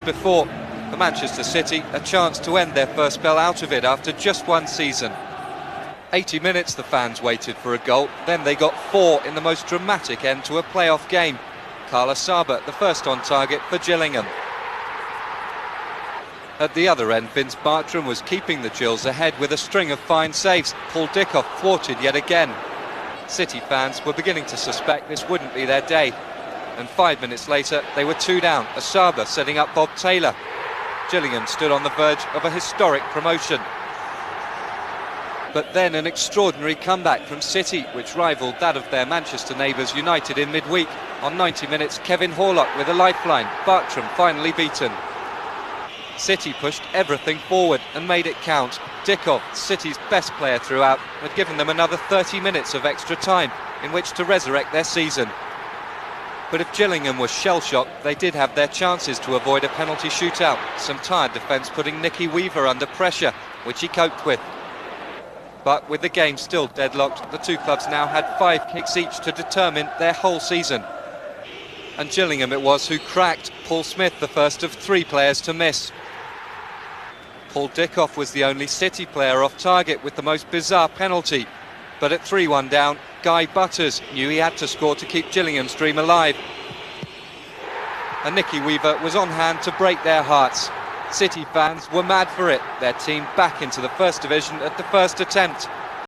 before. For Manchester City, a chance to end their first spell out of it after just one season. 80 minutes the fans waited for a goal, then they got 4 in the most dramatic end to a playoff game. Carla Saba, the first on target for Gillingham. At the other end, Vince Bartram was keeping the Gills ahead with a string of fine saves. Paul Dickov thwarted yet again. City fans were beginning to suspect this wouldn't be their day. And 5 minutes later, they were 2 down, Asaba setting up Bob Taylor. Gillingham stood on the verge of a historic promotion. But then an extraordinary comeback from City, which rivalled that of their Manchester neighbours United in midweek. On 90 minutes, Kevin Horlock with a lifeline, Bartram finally beaten. City pushed everything forward and made it count. Dickov, City's best player throughout, had given them another 30 minutes of extra time in which to resurrect their season. But if Gillingham was shell-shocked, they did have their chances to avoid a penalty shootout. Some tired defence putting Nicky Weaver under pressure, which he coped with. But with the game still deadlocked, the two clubs now had 5 kicks each to determine their whole season. And Gillingham it was who cracked, Paul Smith the first of 3 players to miss. Paul Dickov was the only City player off target with the most bizarre penalty. But at 3-1 down, Guy Butters knew he had to score to keep Gillingham's dream alive. And Nicky Weaver was on hand to break their hearts. City fans were mad for it, their team back into the First Division at the first attempt.